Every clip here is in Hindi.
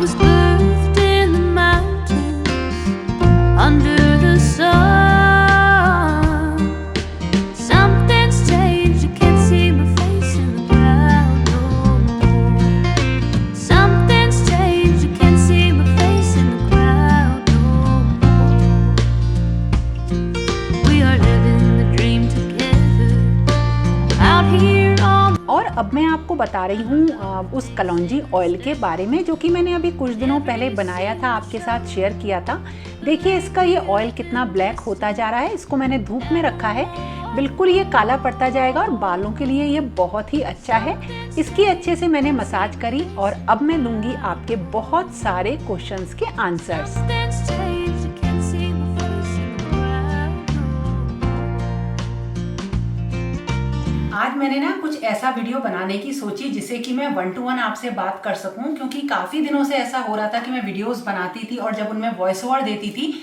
was birthed in the mountains under the sun. Something's changed, you can't see my face in the crowd no more. Something's changed, you can't see my face in the crowd no more. We are living the dream together out here on. और अब मैं आपको बता रही हूँ उस कलौंजी ऑयल के बारे में, जो कि मैंने अभी कुछ दिनों पहले बनाया था, आपके साथ शेयर किया था। देखिए इसका ये ऑयल कितना ब्लैक होता जा रहा है। इसको मैंने धूप में रखा है, बिल्कुल ये काला पड़ता जाएगा और बालों के लिए ये बहुत ही अच्छा है। इसकी अच्छे से मैंने मसाज करी और अब मैं दूंगी आपके बहुत सारे क्वेश्चंस के answers. Something's changed, you can't see my face in the crowd no more. आज मैंने ना कुछ ऐसा वीडियो बनाने की सोची जिसे कि मैं 1 to 1 आपसे बात कर सकूं, क्योंकि काफ़ी दिनों से ऐसा हो रहा था कि मैं वीडियोस बनाती थी और जब उनमें वॉइस ओवर देती थी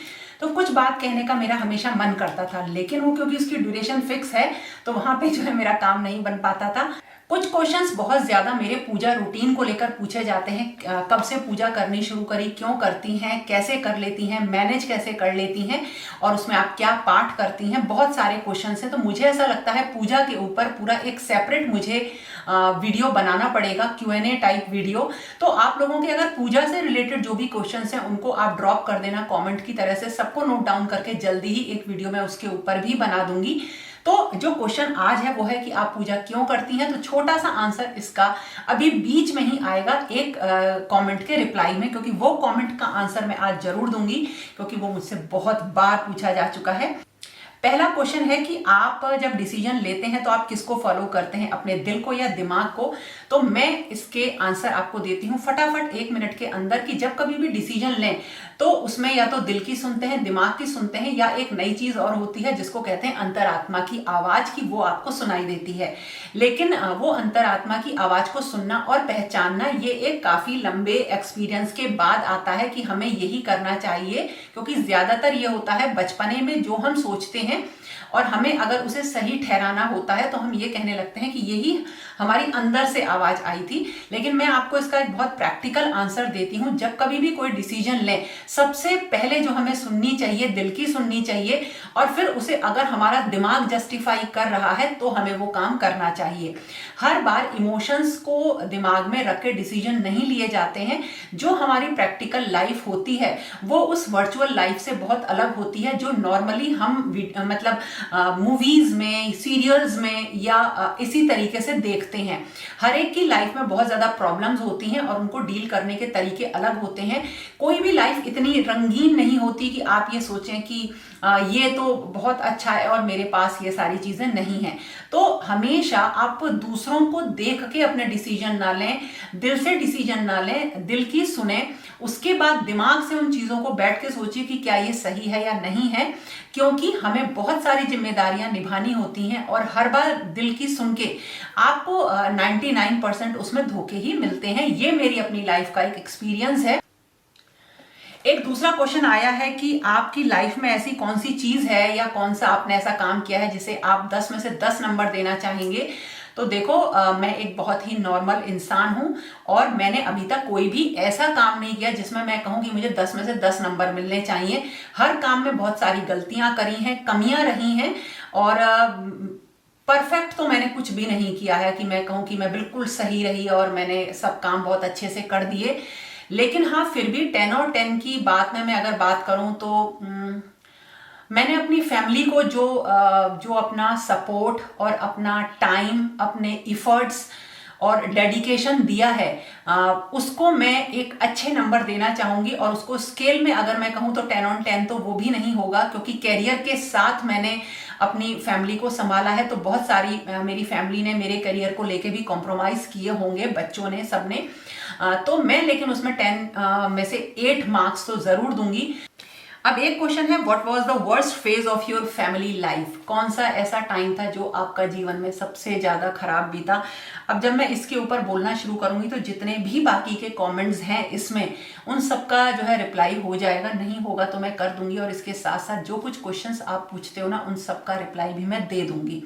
तो कुछ बात कहने का मेरा हमेशा मन करता था, लेकिन वो क्योंकि उसकी ड्यूरेशन फिक्स है तो वहाँ पे जो है मेरा काम नहीं बन पाता था। कुछ क्वेश्चंस बहुत ज़्यादा मेरे पूजा रूटीन को लेकर पूछे जाते हैं। कब से पूजा करनी शुरू करी, क्यों करती हैं, कैसे कर लेती हैं, मैनेज कैसे कर लेती हैं और उसमें आप क्या पाठ करती हैं, बहुत सारे क्वेश्चंस हैं। तो मुझे ऐसा लगता है पूजा के ऊपर पूरा एक सेपरेट मुझे वीडियो बनाना पड़ेगा, Q&A टाइप वीडियो। तो आप लोगों के अगर पूजा से रिलेटेड जो भी क्वेश्चंस हैं उनको आप ड्रॉप कर देना कमेंट की तरह से, सबको नोट डाउन करके जल्दी ही एक वीडियो मैं उसके ऊपर भी बना दूंगी। तो जो क्वेश्चन आज है वो है कि आप पूजा क्यों करती हैं, तो छोटा सा आंसर इसका अभी बीच में ही आएगा एक कमेंट के रिप्लाई में, क्योंकि वो कमेंट का आंसर मैं आज जरूर दूंगी, क्योंकि वो मुझसे बहुत बार पूछा जा चुका है। पहला क्वेश्चन है कि आप जब डिसीजन लेते हैं तो आप किसको फॉलो करते हैं, अपने दिल को या दिमाग को। तो मैं इसके आंसर आपको देती हूँ फटाफट 1 मिनट के अंदर, कि जब कभी भी डिसीजन लें तो उसमें या तो दिल की सुनते हैं, दिमाग की सुनते हैं, या एक नई चीज और होती है जिसको कहते हैं अंतरात्मा की आवाज, की वो आपको सुनाई देती है। लेकिन वो अंतरात्मा की आवाज को सुनना और पहचानना ये एक काफी लंबे एक्सपीरियंस के बाद आता है कि हमें यही करना चाहिए, क्योंकि ज्यादातर ये होता है बचपने में जो हम सोचते हैं और हमें अगर उसे सही ठहराना होता है तो हम ये कहने लगते हैं कि यही हमारी अंदर से आवाज आई थी। लेकिन मैं आपको इसका एक बहुत प्रैक्टिकल आंसर देती हूँ। जब कभी भी कोई डिसीजन लें, सबसे पहले जो हमें सुननी चाहिए, दिल की सुननी चाहिए, और फिर उसे अगर हमारा दिमाग जस्टिफाई कर रहा है तो हमें वो काम करना चाहिए। हर बार इमोशंस को दिमाग में रख के डिसीजन नहीं लिए जाते हैं। जो हमारी प्रैक्टिकल लाइफ होती है वो उस वर्चुअल लाइफ से बहुत अलग होती है, जो नॉर्मली हम मतलब मूवीज में, सीरियल्स में या इसी तरीके से देखते हैं। हर एक की लाइफ में बहुत ज्यादा प्रॉब्लम्स होती हैं और उनको डील करने के तरीके अलग होते हैं। कोई भी लाइफ इतनी रंगीन नहीं होती कि आप ये सोचें कि ये तो बहुत अच्छा है और मेरे पास ये सारी चीजें नहीं हैं। तो हमेशा आप दूसरों को देख के अपने डिसीजन ना लें, दिल से डिसीजन ना लें, दिल की सुने, उसके बाद दिमाग से उन चीजों को बैठ के सोचिए कि क्या ये सही है या नहीं है, क्योंकि हमें बहुत सारी जिम्मेदारियां निभानी होती हैं और हर बार दिल की सुन के आपको 99% उसमें धोखे ही मिलते हैं। ये मेरी अपनी लाइफ का एक एक्सपीरियंस है। एक दूसरा क्वेश्चन आया है कि आपकी लाइफ में ऐसी कौन सी चीज है या कौन सा आपने ऐसा काम किया है जिसे आप 10 में से 10 नंबर देना चाहेंगे। तो देखो मैं एक बहुत ही नॉर्मल इंसान हूं और मैंने अभी तक कोई भी ऐसा काम नहीं किया जिसमें मैं कहूं कि मुझे 10 में से 10 नंबर मिलने चाहिए। हर काम में बहुत सारी गलतियां करी हैं, कमियां रही हैं, और परफेक्ट तो मैंने कुछ भी नहीं किया है कि मैं कहूं कि मैं बिल्कुल सही रही और मैंने सब काम बहुत अच्छे से कर दिए। लेकिन हाँ, फिर भी 10 और 10 की बात में मैं अगर बात करूं तो मैंने अपनी फैमिली को जो अपना सपोर्ट और अपना टाइम, अपने इफर्ट्स और डेडिकेशन दिया है, उसको मैं एक अच्छे नंबर देना चाहूंगी। और उसको स्केल में अगर मैं कहूँ तो 10 on 10 तो वो भी नहीं होगा, क्योंकि करियर के साथ मैंने अपनी फैमिली को संभाला है। तो बहुत सारी मेरी फैमिली ने मेरे करियर को लेके भी कॉम्प्रोमाइज किए होंगे, बच्चों ने, सबने। तो मैं लेकिन उसमें 10 में से 8 मार्क्स तो जरूर दूंगी। अब एक क्वेश्चन है, what was the worst phase of your family life. कौन सा ऐसा टाइम था जो आपका जीवन में सबसे ज्यादा खराब बीता। अब जब मैं इसके ऊपर बोलना शुरू करूंगी तो जितने भी बाकी के कमेंट्स हैं इसमें, उन सबका जो है रिप्लाई हो जाएगा। नहीं होगा तो मैं कर दूंगी, और इसके साथ साथ जो कुछ क्वेश्चंस आप पूछते हो ना, उन सबका रिप्लाई भी मैं दे दूंगी।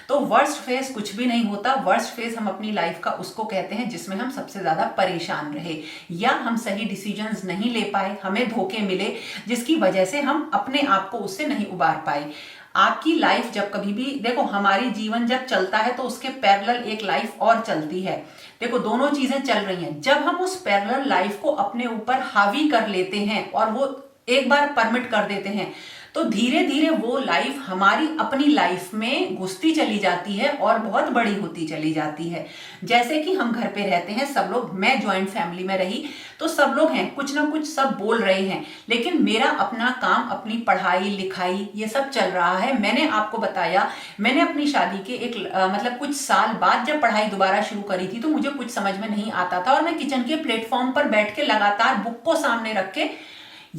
तो वर्स्ट फेज कुछ भी नहीं होता। वर्स्ट फेज हम अपनी लाइफ का उसको कहते हैं जिसमें हम सबसे ज्यादा परेशान रहे, या हम सही डिसीजंस नहीं ले पाए, हमें धोखे मिले, जिसकी वजह से हम अपने आप को उससे नहीं उबार पाए। आपकी लाइफ जब कभी भी देखो, हमारी जीवन जब चलता है तो उसके पैरेलल एक लाइफ और चलती है। देखो दोनों चीजें चल रही हैं। जब हम उस पैरेलल लाइफ को अपने ऊपर हावी कर लेते हैं और वो एक बार परमिट कर देते हैं, तो धीरे धीरे वो लाइफ हमारी अपनी लाइफ में घुसती चली जाती है और बहुत बड़ी होती चली जाती है। जैसे कि हम घर पे रहते हैं सब लोग, मैं ज्वाइंट फैमिली में रही तो सब लोग हैं, कुछ ना कुछ सब बोल रहे हैं, लेकिन मेरा अपना काम, अपनी पढ़ाई लिखाई ये सब चल रहा है। मैंने आपको बताया, मैंने अपनी शादी के मतलब कुछ साल बाद जब पढ़ाई दोबारा शुरू करी थी तो मुझे कुछ समझ में नहीं आता था और मैं किचन के प्लेटफॉर्म पर बैठ के लगातार बुक को सामने रख के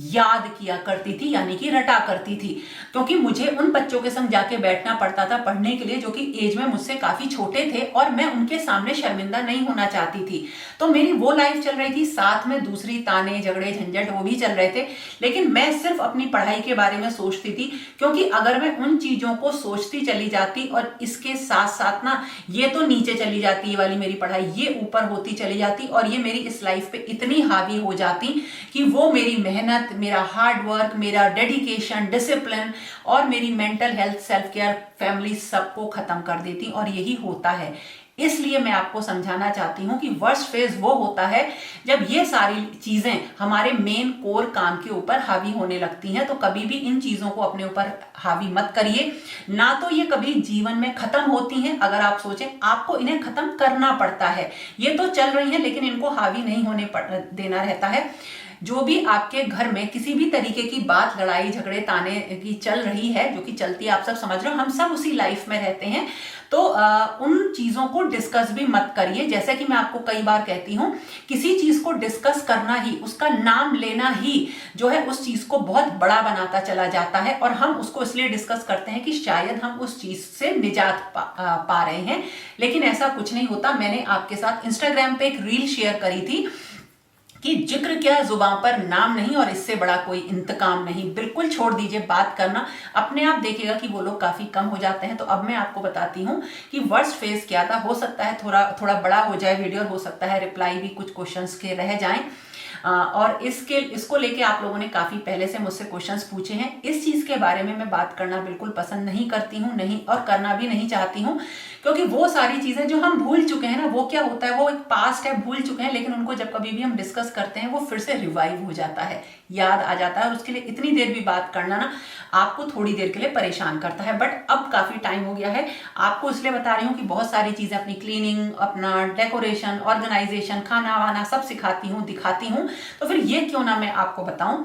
याद किया करती थी, यानी कि रटा करती थी, क्योंकि मुझे उन बच्चों के संग जाके बैठना पड़ता था पढ़ने के लिए जो कि एज में मुझसे काफी छोटे थे और मैं उनके सामने शर्मिंदा नहीं होना चाहती थी। तो मेरी वो लाइफ चल रही थी, साथ में दूसरी ताने झगड़े झंझट वो भी चल रहे थे, लेकिन मैं सिर्फ अपनी पढ़ाई के बारे में सोचती थी, क्योंकि अगर मैं उन चीजों को सोचती चली जाती और इसके साथ साथ ना ये तो नीचे चली जाती, ये वाली मेरी पढ़ाई ये ऊपर होती चली जाती और ये मेरी इस लाइफ पे इतनी हावी हो जाती कि वो मेरी मेहनत, मेरा हार्ड वर्क, मेरा डेडिकेशन, डिसिप्लिन और मेरी mental health, self care, family सबको खत्म कर देती। और यही होता है। इसलिए मैं आपको समझाना चाहती हूं कि वर्स्ट फेज वो होता है जब ये सारी चीजें हमारे मेन कोर काम के ऊपर हावी होने लगती हैं। तो कभी भी इन चीजों को अपने ऊपर हावी मत करिए, ना तो ये कभी जीवन में खत्म होती हैं। अगर आप सोचें, आपको इन्हें खत्म करना पड़ता है। ये तो चल रही हैं लेकिन इनको हावी नहीं होने देना रहता है। जो भी आपके घर में किसी भी तरीके की बात, लड़ाई झगड़े ताने की चल रही है, जो कि चलती है, आप सब समझ रहे हो, हम सब उसी लाइफ में रहते हैं, तो उन चीजों को डिस्कस भी मत करिए। जैसे कि मैं आपको कई बार कहती हूं, किसी चीज को डिस्कस करना ही, उसका नाम लेना ही जो है उस चीज को बहुत बड़ा बनाता चला जाता है और हम उसको इसलिए डिस्कस करते हैं कि शायद हम उस चीज से निजात पा रहे हैं, लेकिन ऐसा कुछ नहीं होता। मैंने आपके साथ इंस्टाग्राम पे एक रील शेयर करी थी कि जिक्र क्या जुबान पर नाम नहीं और इससे बड़ा कोई इंतकाम नहीं। बिल्कुल छोड़ दीजिए बात करना, अपने आप देखिएगा कि वो लोग काफी कम हो जाते हैं। तो अब मैं आपको बताती हूँ कि वर्स्ट फेज क्या था। हो सकता है थोड़ा बड़ा हो जाए वीडियो, हो सकता है रिप्लाई भी कुछ क्वेश्चंस के रह जाएं। और इसको लेके आप लोगों ने काफी पहले से मुझसे क्वेश्चंस पूछे हैं। इस चीज के बारे में मैं बात करना बिल्कुल पसंद नहीं करती हूँ, नहीं, और करना भी नहीं चाहती हूँ, क्योंकि वो सारी चीजें जो हम भूल चुके हैं ना, वो क्या होता है, वो एक पास्ट है, भूल चुके हैं, लेकिन उनको जब कभी भी हम डिस्कस करते हैं वो फिर से रिवाइव हो जाता है, याद आ जाता है, और उसके लिए इतनी देर भी बात करना ना आपको थोड़ी देर के लिए परेशान करता है। बट अब काफी टाइम हो गया है, आपको इसलिए बता रही हूँ कि बहुत सारी चीजें, अपनी क्लीनिंग, अपना डेकोरेशन, ऑर्गेनाइजेशन, खाना वाना सब सिखाती हूँ, दिखाती हूँ, तो फिर ये क्यों ना मैं आपको बताऊं।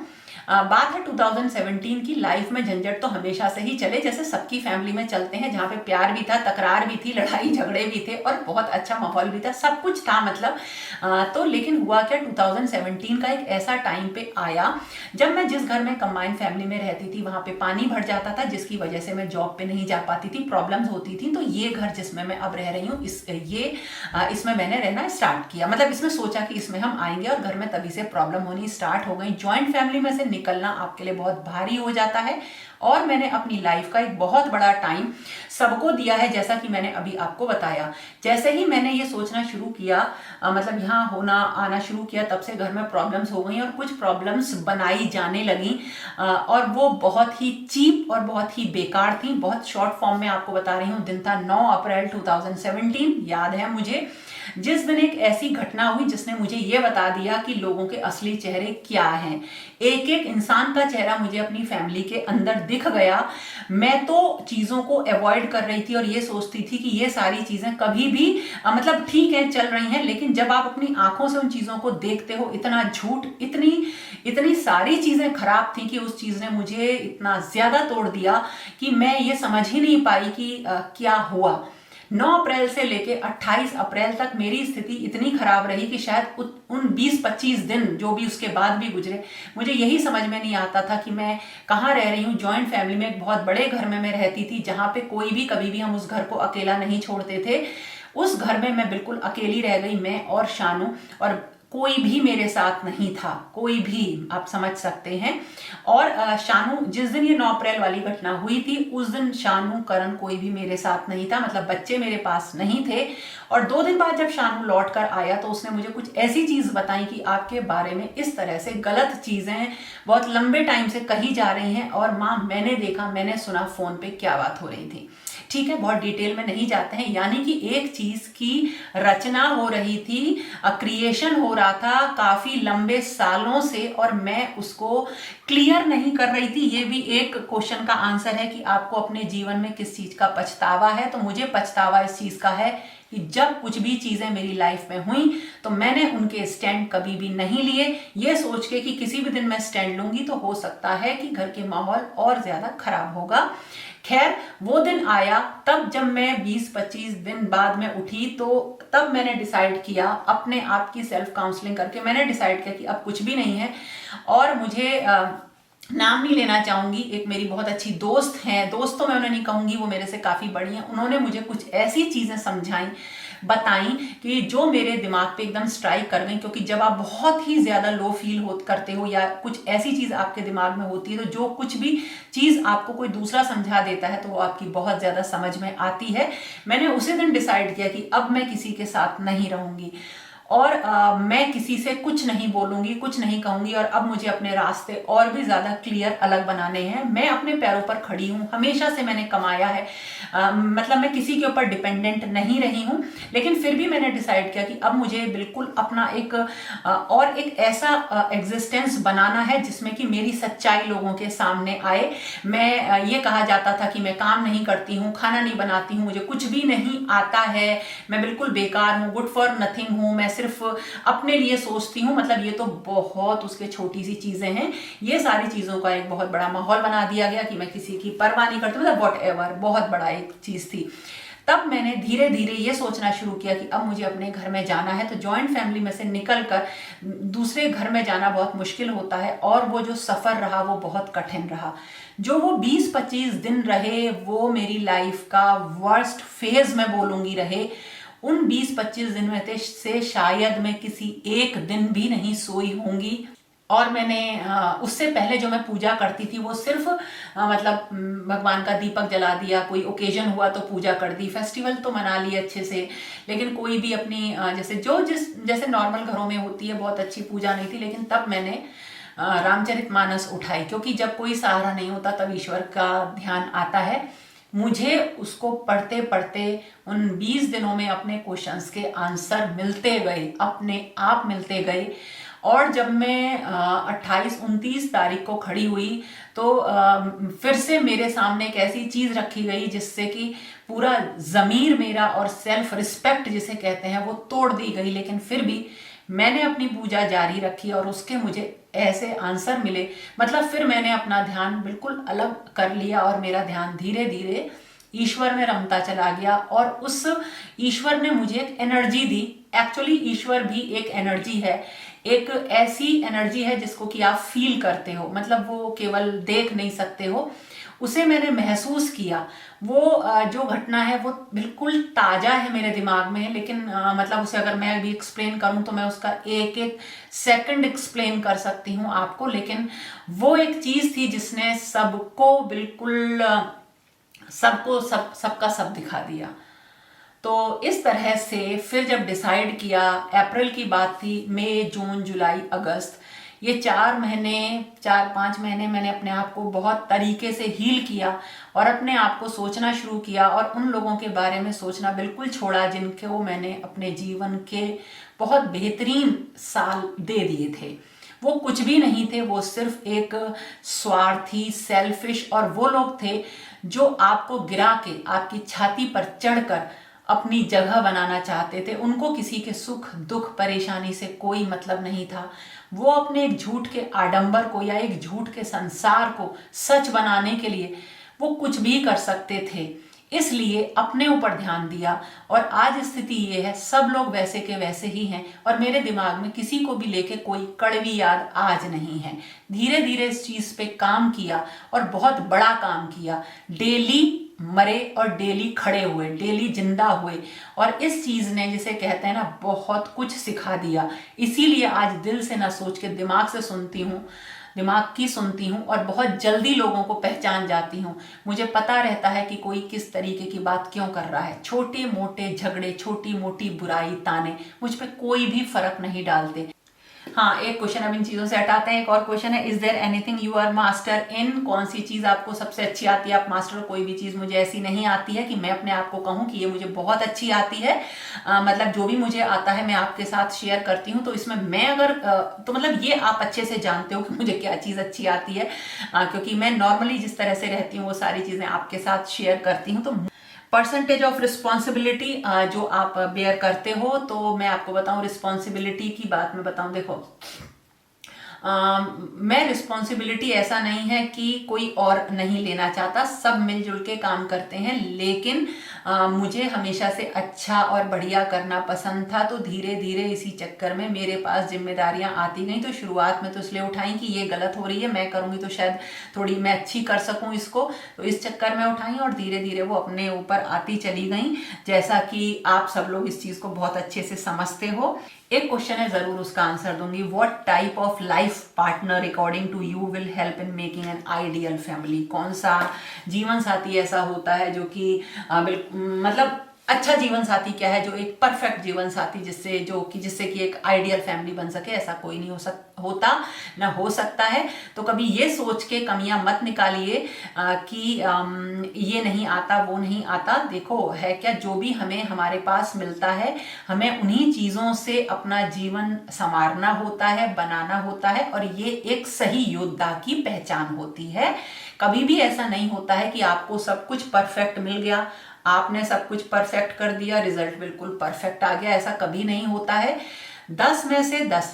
बात है 2017 की। लाइफ में झंझट तो हमेशा से ही चले, जैसे सबकी फैमिली में चलते हैं, जहाँ पे प्यार भी था, तकरार भी थी, लड़ाई झगड़े भी थे और बहुत अच्छा माहौल भी था, सब कुछ था मतलब। तो लेकिन हुआ क्या, 2017 का एक ऐसा टाइम पे आया जब मैं जिस घर में कंबाइंड फैमिली में रहती थी वहां पे पानी भर जाता था, जिसकी वजह से मैं जॉब पे नहीं जा पाती थी, प्रॉब्लम्स होती थी। तो ये घर जिसमें मैं अब रह रही हूँ, इसमें मैंने रहना स्टार्ट किया, मतलब इसमें सोचा कि इसमें हम आएंगे, और घर में तभी से प्रॉब्लम होनी स्टार्ट हो गई। ज्वाइंट फैमिली में से निकलना आपके लिए बहुत भारी हो जाता है, और मैंने अपनी लाइफ का एक बहुत बड़ा टाइम सबको दिया है, जैसा कि मैंने अभी आपको बताया। जैसे ही मैंने ये सोचना शुरू किया, मतलब यहाँ आना शुरू किया, तब से घर में प्रॉब्लम्स हो गई और कुछ प्रॉब्लम्स बनाई जाने लगी, और वो बहुत ही चीप और बहुत ही बेकार थी। बहुत शॉर्ट फॉर्म में आपको बता रही हूँ। दिन था 9 अप्रैल 2017, याद है मुझे, जिस दिन एक ऐसी घटना हुई जिसने मुझे ये बता दिया कि लोगों के असली चेहरे क्या हैं। एक एक इंसान का चेहरा मुझे अपनी फैमिली के अंदर दिख गया। मैं तो चीजों को अवॉइड कर रही थी और ये सोचती थी कि ये सारी चीजें कभी भी मतलब ठीक है, चल रही हैं, लेकिन जब आप अपनी आंखों से उन चीजों को देखते हो, इतना झूठ, इतनी सारी चीजें खराब थी कि उस चीज ने मुझे इतना ज्यादा तोड़ दिया कि मैं ये समझ ही नहीं पाई कि क्या हुआ। 9 अप्रैल से लेके 28 अप्रैल तक मेरी स्थिति इतनी खराब रही कि शायद उन 20-25 दिन जो भी उसके बाद भी गुजरे, मुझे यही समझ में नहीं आता था कि मैं कहाँ रह रही हूँ। जॉइंट फैमिली में एक बहुत बड़े घर में मैं रहती थी, जहाँ पे कोई भी कभी भी हम उस घर को अकेला नहीं छोड़ते थे। उस घर में मैं बिल्कुल अकेली रह गई, मैं और शानू, और कोई भी मेरे साथ नहीं था, कोई भी, आप समझ सकते हैं। और शानू, जिस दिन ये 9 अप्रैल वाली घटना हुई थी उस दिन शानू, करण कोई भी मेरे साथ नहीं था, मतलब बच्चे मेरे पास नहीं थे। और 2 दिन बाद जब शानू लौट कर आया तो उसने मुझे कुछ ऐसी चीज बताई कि आपके बारे में इस तरह से गलत चीजें बहुत लंबे टाइम से कही जा रही हैं, और माँ मैंने देखा, मैंने सुना फोन पे क्या बात हो रही थी। ठीक है, बहुत डिटेल में नहीं जाते हैं। यानी कि एक चीज की रचना हो रही थी, क्रिएशन हो रहा था काफी लंबे सालों से, और मैं उसको क्लियर नहीं कर रही थी। ये भी एक क्वेश्चन का आंसर है कि आपको अपने जीवन में किस चीज का पछतावा है। तो मुझे पछतावा इस चीज का है कि जब कुछ भी चीजें मेरी लाइफ में हुई तो मैंने उनके स्टैंड कभी भी नहीं लिए, ये सोच के कि किसी भी दिन मैं स्टैंड लूंगी तो हो सकता है कि घर के माहौल और ज्यादा खराब होगा। खैर, वो दिन आया, तब जब मैं 20-25 दिन बाद में उठी तो तब मैंने डिसाइड किया, अपने आप की सेल्फ काउंसलिंग करके मैंने डिसाइड किया कि अब कुछ भी नहीं है। और मुझे नाम नहीं लेना चाहूंगी, एक मेरी बहुत अच्छी दोस्त हैं, दोस्त तो मैं उन्हें नहीं कहूंगी, वो मेरे से काफी बड़ी हैं, उन्होंने मुझे कुछ ऐसी चीजें समझाई, बताई कि जो मेरे दिमाग पे एकदम स्ट्राइक कर गई। क्योंकि जब आप बहुत ही ज्यादा लो फील करते हो या कुछ ऐसी चीज आपके दिमाग में होती है तो जो कुछ भी चीज आपको कोई दूसरा समझा देता है तो वो आपकी बहुत ज्यादा समझ में आती है। मैंने उसी दिन डिसाइड किया कि अब मैं किसी के साथ नहीं रहूंगी और मैं किसी से कुछ नहीं बोलूंगी, कुछ नहीं कहूंगी, और अब मुझे अपने रास्ते और भी ज्यादा क्लियर अलग बनाने हैं। मैं अपने पैरों पर खड़ी हूं, हमेशा से मैंने कमाया है, मतलब मैं किसी के ऊपर डिपेंडेंट नहीं रही हूं। लेकिन फिर भी मैंने डिसाइड किया कि अब मुझे बिल्कुल अपना एक ऐसा एग्जिस्टेंस बनाना है जिसमें कि मेरी सच्चाई लोगों के सामने आए। मैं ये कहा जाता था कि मैं काम नहीं करती हूँ, खाना नहीं बनाती हूँ, मुझे कुछ भी नहीं आता है, मैं बिल्कुल बेकार हूँ, गुड फॉर नथिंग हूँ, मैं सिर्फ अपने लिए सोचती हूँ। मतलब ये तो बहुत उसके छोटी सी चीजें हैं, ये सारी चीजों का एक बहुत बड़ा माहौल बना दिया गया कि मैं किसी की परवाह नहीं करती, मतलब व्हाटएवर, बहुत बड़ा एक चीज थी। तब मैंने धीरे धीरे ये सोचना शुरू किया कि अब मुझे अपने घर में जाना है। तो जॉइंट फैमिली में से निकलकर दूसरे घर में जाना बहुत मुश्किल होता है, और वो जो सफर रहा वो बहुत कठिन रहा। जो वो 20-25 दिन रहे वो मेरी लाइफ का वर्स्ट फेज मैं बोलूंगी रहे। उन 20-25 दिन में से शायद मैं किसी एक दिन भी नहीं सोई होंगी। और मैंने उससे पहले जो मैं पूजा करती थी वो सिर्फ मतलब भगवान का दीपक जला दिया, कोई ओकेजन हुआ तो पूजा कर दी, फेस्टिवल तो मना लिए अच्छे से, लेकिन कोई भी अपनी जैसे नॉर्मल घरों में होती है बहुत अच्छी पूजा नहीं थी। लेकिन तब मैंने रामचरितमानस उठाई, क्योंकि जब कोई सहारा नहीं होता तब ईश्वर का ध्यान आता है। मुझे उसको पढ़ते पढ़ते उन 20 दिनों में अपने क्वेश्चंस के आंसर मिलते गए, अपने आप मिलते गए। और जब मैं 28-29 तारीख को खड़ी हुई तो फिर से मेरे सामने एक ऐसी चीज रखी गई जिससे कि पूरा जमीर मेरा और सेल्फ रिस्पेक्ट जिसे कहते हैं वो तोड़ दी गई। लेकिन फिर भी मैंने अपनी पूजा जारी रखी और उसके मुझे ऐसे आंसर मिले। मतलब फिर मैंने अपना ध्यान बिल्कुल अलग कर लिया और मेरा ध्यान धीरे धीरे ईश्वर में रमता चला गया। और उस ईश्वर ने मुझे एक एनर्जी दी। एक्चुअली ईश्वर भी एक एनर्जी है, एक ऐसी एनर्जी है जिसको कि आप फील करते हो, मतलब वो केवल देख नहीं सकते हो, उसे मैंने महसूस किया। वो जो घटना है वो बिल्कुल ताजा है मेरे दिमाग में, लेकिन मतलब उसे अगर मैं भी एक्सप्लेन करूं तो मैं उसका एक एक सेकंड एक्सप्लेन कर सकती हूं आपको। लेकिन वो एक चीज थी जिसने सबको बिल्कुल सबका सब दिखा दिया। तो इस तरह से फिर जब डिसाइड किया, अप्रैल की बात थी, मई, जून, जुलाई, अगस्त, ये 4-5 महीने मैंने अपने आप को बहुत तरीके से हील किया और अपने आप को सोचना शुरू किया और उन लोगों के बारे में सोचना बिल्कुल छोड़ा जिनको मैंने अपने जीवन के बहुत बेहतरीन साल दे दिए थे। वो कुछ भी नहीं थे, वो सिर्फ एक स्वार्थी, सेल्फिश और वो लोग थे जो आपको गिरा के आपकी छाती पर चढ़कर अपनी जगह बनाना चाहते थे। उनको किसी के सुख दुख परेशानी से कोई मतलब नहीं था। वो अपने एक झूठ के आडंबर को या एक झूठ के संसार को सच बनाने के लिए वो कुछ भी कर सकते थे। इसलिए अपने ऊपर ध्यान दिया और आज स्थिति ये है, सब लोग वैसे के वैसे ही हैं और मेरे दिमाग में किसी को भी लेके कोई कड़वी याद आज नहीं है। धीरे धीरे इस चीज पे काम किया और बहुत बड़ा काम किया। डेली मरे और डेली खड़े हुए, डेली जिंदा हुए, और इस चीज ने जिसे कहते हैं ना बहुत कुछ सिखा दिया। इसीलिए आज दिल से ना सोच के दिमाग से सुनती हूँ, दिमाग की सुनती हूँ और बहुत जल्दी लोगों को पहचान जाती हूँ। मुझे पता रहता है कि कोई किस तरीके की बात क्यों कर रहा है। छोटे मोटे झगड़े, छोटी मोटी बुराई, ताने मुझ पे कोई भी फर्क नहीं डालते। हाँ, एक क्वेश्चन अब इन चीजों से हटाते हैं। एक और क्वेश्चन है, is there anything you are master in? कौन सी चीज आपको सबसे अच्छी आती है? आप मास्टर हो? कोई भी चीज मुझे ऐसी नहीं आती है कि मैं अपने आप को कहूँ कि ये मुझे बहुत अच्छी आती है। मतलब जो भी मुझे आता है मैं आपके साथ शेयर करती हूँ। तो इसमें मैं अगर तो मतलब ये आप अच्छे से जानते हो कि मुझे क्या चीज अच्छी आती है, क्योंकि मैं नॉर्मली जिस तरह से रहती हूँ वो सारी चीजें आपके साथ शेयर करती हूँ। तो परसेंटेज ऑफ रिस्पॉन्सिबिलिटी जो आप बेयर करते हो, तो मैं आपको बताऊं रिस्पॉन्सिबिलिटी की बात मैं बताऊं। देखो मैं रिस्पॉन्सिबिलिटी ऐसा नहीं है कि कोई और नहीं लेना चाहता, सब मिलजुल के काम करते हैं, लेकिन मुझे हमेशा से अच्छा और बढ़िया करना पसंद था। तो धीरे धीरे इसी चक्कर में मेरे पास जिम्मेदारियां आती गई। तो शुरुआत में तो इसलिए उठाई कि ये गलत हो रही है, मैं करूंगी तो शायद थोड़ी मैं अच्छी कर सकूं इसको, तो इस चक्कर में उठाई और धीरे धीरे वो अपने ऊपर आती चली गई, जैसा कि आप सब लोग इस चीज को बहुत अच्छे से समझते हो। एक क्वेश्चन है, जरूर उसका आंसर दूंगी। What type of life partner according to you will help in making an ideal family? कौन सा जीवन साथी ऐसा होता है जो कि मतलब अच्छा जीवन साथी क्या है, जो एक परफेक्ट जीवन साथी जिससे कि एक आइडियल फैमिली बन सके? ऐसा कोई नहीं होता ना हो सकता है। तो कभी ये सोच के कमियां मत निकालिए कि ये नहीं आता वो नहीं आता। देखो है क्या, जो भी हमें हमारे पास मिलता है हमें उन्हीं चीजों से अपना जीवन संवारना होता है, बनाना होता है, और ये एक सही योद्धा की पहचान होती है। कभी भी ऐसा नहीं होता है कि आपको सब कुछ परफेक्ट मिल गया, आपने सब कुछ परफेक्ट कर दिया, रिजल्ट बिल्कुल परफेक्ट आ गया, ऐसा कभी नहीं होता है। 10 में से 10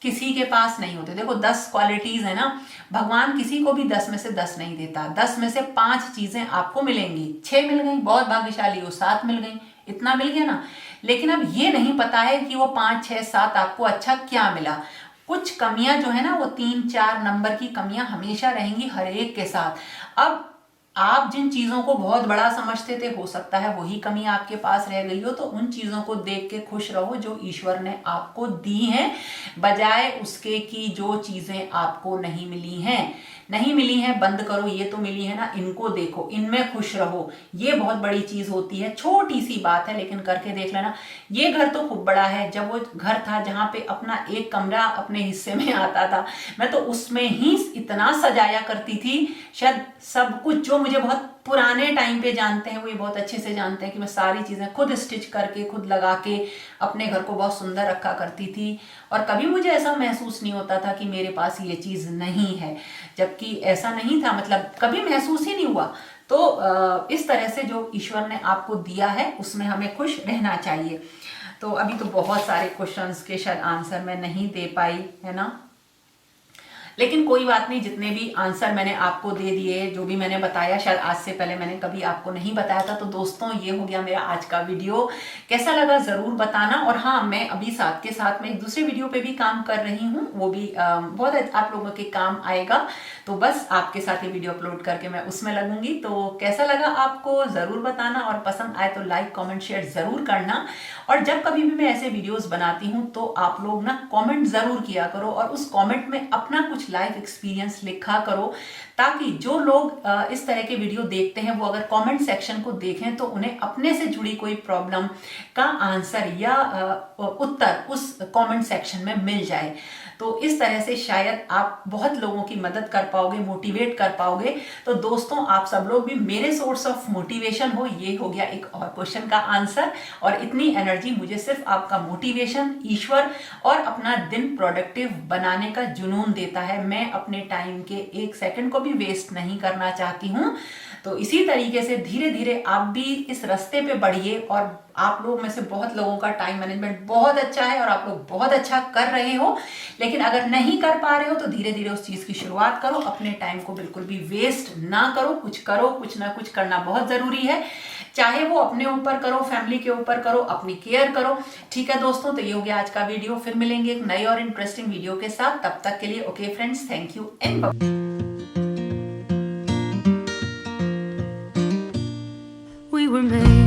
किसी के पास नहीं होते। देखो 10 क्वालिटीज है ना, भगवान किसी को भी 10 में से 10 नहीं देता। 10 में से 5 चीजें आपको मिलेंगी, 6 मिल गई, बहुत भाग्यशाली हो, 7 मिल गई, इतना मिल गया ना। लेकिन अब ये नहीं पता है कि वो 5, 6, 7 आपको अच्छा क्या मिला। कुछ कमियां जो है ना, वो 3, 4 नंबर की कमियां हमेशा रहेंगी हर एक के साथ। अब आप जिन चीजों को बहुत बड़ा समझते थे, हो सकता है वही कमी आपके पास रह गई हो। तो उन चीजों को देख के खुश रहो जो ईश्वर ने आपको दी हैं, बजाय उसके कि जो चीजें आपको नहीं मिली हैं बंद करो, ये तो मिली है ना, इनको देखो, इनमें खुश रहो। ये बहुत बड़ी चीज होती है। छोटी सी बात है लेकिन करके देख लेना। ये घर तो खूब बड़ा है, जब वो घर था जहां पे अपना एक कमरा अपने हिस्से में आता था, मैं तो उसमें ही इतना सजाया करती थी। शायद सब कुछ, जो मुझे बहुत पुराने टाइम पे जानते हैं वो ये बहुत अच्छे से जानते हैं कि मैं सारी चीजें खुद स्टिच करके, खुद लगा के अपने घर को बहुत सुंदर रखा करती थी। और कभी मुझे ऐसा महसूस नहीं होता था कि मेरे पास ये चीज नहीं है, जबकि ऐसा नहीं था, मतलब कभी महसूस ही नहीं हुआ। तो इस तरह से जो ईश्वर ने आपको दिया है उसमें हमें खुश रहना चाहिए। तो अभी तो बहुत सारे क्वेश्चंस के शायद आंसर मैं नहीं दे पाई, है ना, लेकिन कोई बात नहीं, जितने भी आंसर मैंने आपको दे दिए, जो भी मैंने बताया, शायद आज से पहले मैंने कभी आपको नहीं बताया था। तो दोस्तों ये हो गया मेरा आज का वीडियो, कैसा लगा जरूर बताना। और हाँ, मैं अभी साथ के साथ में एक दूसरे वीडियो पे भी काम कर रही हूँ, वो भी बहुत आप लोगों के काम आएगा। तो बस आपके साथ ये वीडियो अपलोड करके मैं उसमें लगूंगी। तो कैसा लगा आपको जरूर बताना, और पसंद आए तो लाइक कमेंट शेयर जरूर करना। और जब कभी भी मैं ऐसे वीडियोस बनाती हूँ तो आप लोग ना कमेंट जरूर किया करो, और उस कमेंट में अपना कुछ लाइफ एक्सपीरियंस लिखा करो, ताकि जो लोग इस तरह के वीडियो देखते हैं वो अगर कमेंट सेक्शन को देखें तो उन्हें अपने से जुड़ी कोई प्रॉब्लम का आंसर या उत्तर उस कमेंट सेक्शन में मिल जाए। तो इस तरह से शायद आप बहुत लोगों की मदद कर पाओगे, मोटिवेट कर पाओगे। तो दोस्तों आप सब लोग भी मेरे सोर्स ऑफ मोटिवेशन हो। ये हो गया एक और क्वेश्चन का आंसर। और इतनी एनर्जी मुझे सिर्फ आपका मोटिवेशन, ईश्वर और अपना दिन प्रोडक्टिव बनाने का जुनून देता है। मैं अपने टाइम के 1 सेकंड को भी वेस्ट नहीं करना चाहती हूँ। तो इसी तरीके से धीरे धीरे आप भी इस रास्ते पे बढ़िए। और आप लोग में से बहुत लोगों का टाइम मैनेजमेंट बहुत अच्छा है और आप लोग बहुत अच्छा कर रहे हो, लेकिन अगर नहीं कर पा रहे हो तो धीरे धीरे उस चीज की शुरुआत करो। अपने टाइम को बिल्कुल भी वेस्ट ना करो, कुछ ना कुछ करना बहुत जरूरी है। चाहे वो अपने ऊपर करो, फैमिली के ऊपर करो, अपनी केयर करो। ठीक है दोस्तों, तो ये हो गया आज का वीडियो। फिर मिलेंगे एक नई और इंटरेस्टिंग वीडियो के साथ। तब तक के लिए okay friends, thank you and bye. were made.